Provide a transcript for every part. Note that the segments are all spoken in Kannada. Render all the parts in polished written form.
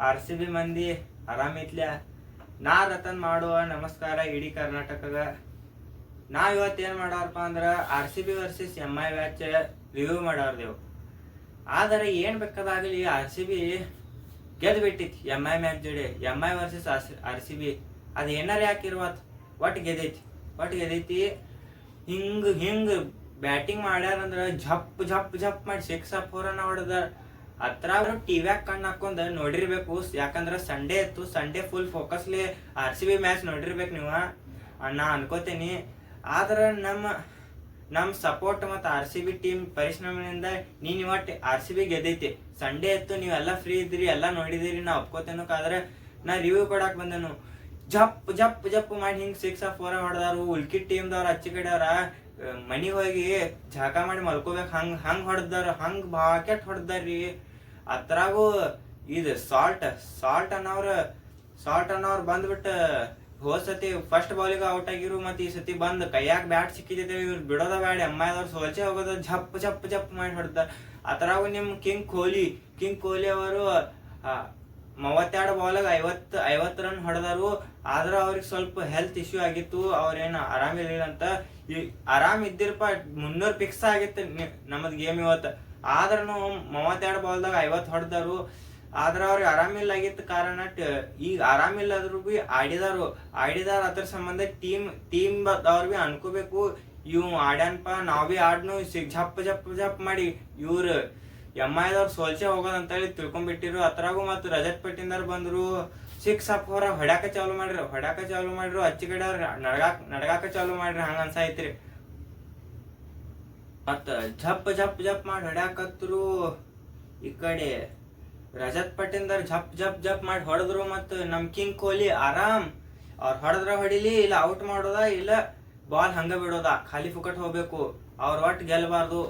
ಆರ್ ಸಿ ಬಿ ಮಂದಿ ಆರಾಮಿತ್ಲ್ಯಾ. ನಾ ರತನ್ ಮಾಡುವ ನಮಸ್ಕಾರ ಇಡೀ ಕರ್ನಾಟಕಗ. ನಾವ್ ಇವತ್ತೇನ್ ಮಾಡಾರಪ್ಪ ಅಂದ್ರ R C B versus MI match review ಮಾಡಾರ್ದೇವು. ಆದರೆ ಏನ್ ಬೇಕಾದಾಗಲಿ ಆರ್ ಸಿ ಬಿ ಗೆದ್ ಬಿಟ್ಟಿತ್ MI ಮ್ಯಾಚ್ ಜೋಡಿ. MI versus R C B ಅದ್ ಏನಾರ ಯಾಕಿರ್ವತ್ ಒಟ್ಟು ಗೆದೈತಿ. ಹಿಂಗ್ ಬ್ಯಾಟಿಂಗ್ ಮಾಡ್ಯಾರಂದ್ರ ಝಪ್ ಝಪ್ ಝಪ್ ಮಾಡಿ 6 4 ಹೊಡೆದಾರ. ಹತ್ರ ಟಿವ್ಯಾಗ ಕಣ್ಣು ಹಾಕೊಂಡ್ ನೋಡಿರ್ಬೇಕು, ಯಾಕಂದ್ರ ಸಂಡೇ ಇತ್ತು. ಸಂಡೇ ಫುಲ್ ಫೋಕಸ್ಲಿ ಆರ್ ಸಿ ಬಿ ಮ್ಯಾಚ್ ನೋಡಿರ್ಬೇಕು ನೀವು, ನಾ ಅನ್ಕೋತೇನಿ. ಆದ್ರ ನಮ್ ಸಪೋರ್ಟ್ ಮತ್ತು ಆರ್ ಸಿ ಬಿ ಟೀಮ್ ಪರಿಶ್ರಮದಿಂದ ನೀನ್ ಇವತ್ತು ಆರ್ ಸಿ ಬಿ ಗೆದ್ದೈತಿ. ಸಂಡೇ ಇತ್ತು, ನೀವೆಲ್ಲ ಫ್ರೀ ಇದ್ರಿ, ಎಲ್ಲ ನೋಡಿದಿರಿ, ನಾ ಒಪ್ಕೋತೇನಕ್ಕಾದ್ರೆ ನಾ ರಿವ್ಯೂ ಕೊಡಾಕ್ ಬಂದನು. ಜಪ್ ಜಪ್ ಜಪ್ ಮಾಡಿ ಹಿಂಗ್ 6 4 ಹೊಡೆದಾರು. ಉಳ್ಕಿ ಟೀಮ್ದವ್ರ ಅಚ್ಚಿ ಕಡೆ ಅವ್ರ ಮನಿಗ್ ಹೋಗಿ ಜಾಗ ಮಾಡಿ ಮಲ್ಕೋಬೇಕು ಹಂಗ್ ಹೊಡೆದಾರ. ಹಂಗ್ ಬಾಕೆಟ್ ಹೊಡೆದಾರ್ರಿ. ಅದ್ರಾಗೂ ಇದು ಸಾಲ್ಟ್ ಅನ್ನೋರ್ ಬಂದ್ಬಿಟ್ಟು ಹೋದ್ ಸತಿ ಫಸ್ಟ್ ಬಾಲಿಗೆ ಔಟ್ ಆಗಿರು, ಮತ್ತೆ ಈ ಸತಿ ಬಂದ್ ಕೈಯಾಗ ಬ್ಯಾಟ್ ಸಿಕ್ಕಿದ್ದೇವೆ. ಇವ್ರು ಬಿಡೋದ ಬ್ಯಾಡ್, MI ಸೋಲ್ಚೆ ಹೋಗೋದ ಝಪ್ ಝಪ್ ಝಪ್ ಮಾಡಿ ಹೊಡೆದಾರ. ಅದ್ರಾಗೂ ನಿಮ್ ಕಿಂಗ್ ಕೊಹ್ಲಿ ಅವರು 32 ಬಾಲಾಗ 50 ರನ್ ಹೊಡೆದಾರು. ಆದ್ರ ಅವ್ರಿಗೆ ಸ್ವಲ್ಪ ಹೆಲ್ತ್ ಇಶ್ಯೂ ಆಗಿತ್ತು, ಅವ್ರೇನು ಆರಾಮಿರ್ಲಿಲ್ಲ ಅಂತ. ಆರಾಮ್ ಇದ್ದಿರಪ್ಪ 300 ಫಿಕ್ಸ್ ಆಗಿತ್ತು ನಮ್ಮದ್ ಗೇಮ್ ಇವತ್ತು. ಆದ್ರೂ 32 ಬಾಲ್ದಾಗ 50 ಹೊಡೆದಾರು. ಆದ್ರ ಅವ್ರಿಗೆ ಆರಾಮಿಲ್ಲ ಆಗಿತ್ತು ಕಾರಣ ಈಗ ಆರಾಮಿಲ್ಲದ್ರು ಬಿ ಆಡಿದಾರು. ಅದ್ರ ಸಂಬಂಧ ಟೀಮ್ ಅವ್ರ ಬಿ ಅನ್ಕೋಬೇಕು, ಇವ್ ಆಡ್ಯಾನಪ್ಪ, ನಾವ್ ಬಿ ಆಡ್ನು ಝಪ್ ಝಪ್ ಝಪ್ ಮಾಡಿ ಇವ್ರು MI ಸೋಲ್ಚೆ ಹೋಗೋದಂತ ಹೇಳಿ ತಿಳ್ಕೊಂಡ್ಬಿಟ್ಟಿರು. ಅದ್ರಾಗೂ ಮತ್ತು ರಜತ್ ಪಟ್ಟಿಂದರ್ ಬಂದ್ರು 6 4 ಹೊಡ್ಯಾಕ ಚಾಲು ಮಾಡ್ರು. ಅಚ್ಚಿ ಕಡೆ ಅವ್ರ ನಡ್ಗಾಕ ಚಾಲು ಮಾಡ್ರಿ, ಹಂಗ ಅನ್ಸಾಯ್ತ್ರಿ. ಮತ್ತ ಝಪ್ ಝಪ್ ಝಪ್ ಮಾಡಿ ಹೊಡ್ಯಾಕತ್ರು. ಈ ಕಡೆ ರಜತ್ ಪಟ್ಟಿಂದರ್ ಝಪ್ ಝಪ್ ಝಪ್ ಮಾಡಿ ಹೊಡೆದ್ರು. ಮತ್ ನಮ್ ಕಿಂಗ್ ಕೊಹ್ಲಿ ಆರಾಮ್, ಅವ್ರ ಹೊಡೆದ್ರ ಹೊಡಿಲಿ, ಇಲ್ಲ ಔಟ್ ಮಾಡೋದ, ಇಲ್ಲ ಬಾಲ್ ಹಂಗ ಬಿಡೋದ, ಖಾಲಿ ಫುಕಟ್ ಹೋಗ್ಬೇಕು. ಅವ್ರ ಒಟ್ಟು ಗೆಲ್ಬಾರ್ದು,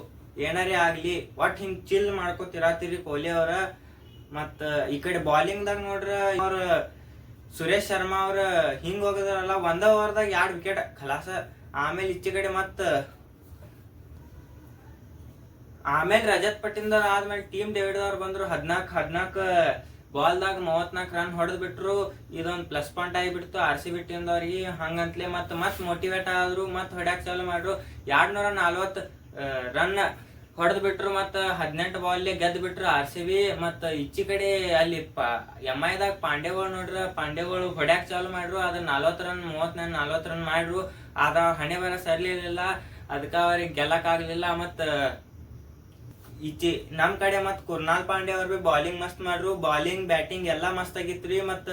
ಏನಾರೇ ಆಗ್ಲಿ ಒಟ್ ಹಿಂಗ್ ಚಿಲ್ ಮಾಡ್ಕೊತಿರಾತಿರಿ ಕೊಹ್ಲಿ ಅವ್ರ. ಮತ್ತ ಈ ಕಡೆ ಬಾಲಿಂಗ್ ದಾಗ ನೋಡ್ರ ಅವ್ರ ಸುರೇಶ್ ಶರ್ಮಾ ಅವ್ರ ಹಿಂಗ್ ಹೋಗದ್ರಲ್ಲ, 1 ಓವರ್ದಾಗ 2 ವಿಕೆಟ್ ಖಲಾಸ. ಆಮೇಲೆ ಈಚೆ ಕಡೆ ಆಮೇಲೆ ರಜತ್ ಪಟ್ಟಿಂದರ್ ಆದ್ಮೇಲೆ ಟೀಮ್ ಡೇವಿಡ್ ಅವ್ರು ಬಂದ್ರು. 14 ಬಾಲ್ದಾಗ 34 ರನ್ ಹೊಡೆದ್ ಬಿಟ್ರು. ಇದೊಂದು ಪ್ಲಸ್ ಪಾಯಿಂಟ್ ಆಗಿಬಿಡ್ತು ಆರ್ ಸಿ ಬಿ ಟೀಮ್ದವ್ರಿಗೆ. ಹಂಗಂತ್ಲೆ ಮತ್ ಮೋಟಿವೇಟ್ ಆದ್ರು, ಮತ್ ಹೊಡ್ಯಾಕ್ ಚಾಲು ಮಾಡ್ರು. 240 ರನ್ ಹೊಡೆದ್ ಬಿಟ್ರು. ಮತ್ತ 18 ಬಾಲ್ ಗೆದ್ದು ಬಿಟ್ರು ಆರ್ ಸಿ ಬಿ. ಮತ್ತ ಈಚಿ ಕಡೆ ಅಲ್ಲಿ MI ದಾಗ ಪಾಂಡೆಗಳು ಹೊಡ್ಯಾಕ್ ಚಾಲು ಮಾಡ್ರು. ಅದ್ರ 40 ರನ್ 40 ರನ್ ಮಾಡ್ರು. ಆದ ಹಣೆ ಬರ ಸರಿಲಿಲ್ಲ, ಅದಕ್ಕ ಅವ್ರಿಗೆ ಗೆಲ್ಲಕ್ ಆಗ್ಲಿಲ್ಲ. ಮತ್ತ ಈಚಿ ನಮ್ ಕಡೆ ಮತ್ ಕುರ್ನಾಲ್ ಪಾಂಡೆ ಅವ್ರ ಬಿ ಬಾಲಿಂಗ್ ಮಸ್ತ್ ಮಾಡ್ರು. ಬಾಲಿಂಗ್ ಬ್ಯಾಟಿಂಗ್ ಎಲ್ಲಾ ಮಸ್ತ್ ಆಗಿತ್ರಿ. ಮತ್ತ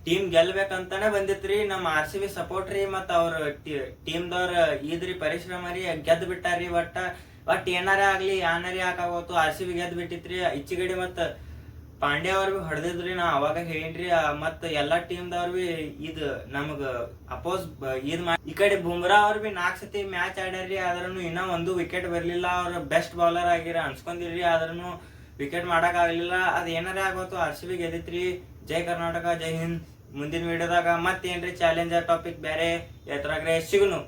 ಟೀಮ್ ಗೆಲ್ಬೇಕಂತಾನೆ ಬಂದಿತ್ರಿ. ನಮ್ ಆರ್ ಸಿ ಬಿ ಸಪೋರ್ಟ್ ರೀ, ಮತ್ ಅವ್ರ ಟೀಮ್ದವ್ರ ಇದ್ರಿ ಪರಿಶ್ರಮ ರೀ, ಗೆದ್ದು ಬಿಟ್ಟಾರ್ರಿ. ಒಟ್ ಏನಾರೇ ಆಗ್ಲಿ ಯಾನಾರೇ ಯಾಕಾಗೋತು ಆರ್ ಸಿ ಬಿ ಗೆದ್ದು ಬಿಟ್ಟಿತ್ರಿ. ಈಚಿಗಡಿ ಮತ್ ಪಾಂಡೆ ಅವ್ರ ಬಿ ಹೊಡೆದಿದ್ರಿ, ನಾ ಅವಾಗ ಹೇಳಿನ್ರಿ. ಮತ್ ಎಲ್ಲಾ ಟೀಮ್ದವ್ರ ಬಿ ಇದ್ ನಮಗ್ ಅಪೋಸ್ ಇದ್ ಮಾಡಿ. ಈ ಕಡೆ ಬುಮ್ರಾ ಅವ್ರ ಬಿ 4 ಸತಿ ಮ್ಯಾಚ್ ಆಡ್ಯಾರ್ರಿ. ಆದ್ರೂ ಇನ್ನ 1 ವಿಕೆಟ್ ಬರ್ಲಿಲ್ಲ. ಅವ್ರ ಬೆಸ್ಟ್ ಬೌಲರ್ ಆಗಿರ ಅನ್ಸ್ಕೊಂಡಿರ್ರಿ, ಆದ್ರೂ ವಿಕೆಟ್ ಮಾಡಕ್ ಆಗ್ಲಿಲ್ಲ. ಅದ್ ಏನಾರೇ ಆಗೋತು ಆರ್ ಸಿ ಬಿ ಗೆದ್ದಿತ್ರಿ. ಜೈ ಕರ್ನಾಟಕ, ಜೈ ಹಿಂದ್. ಮುಂದಿನ ವಿಡಿಯೋದಾಗ ಮತ್ತೇನ್ರಿ ಚಾಲೆಂಜರ್ ಟಾಪಿಕ್ ಬೇರೆ ಎತ್ತರಾಗ್ರೆ ಸಿಗುನು.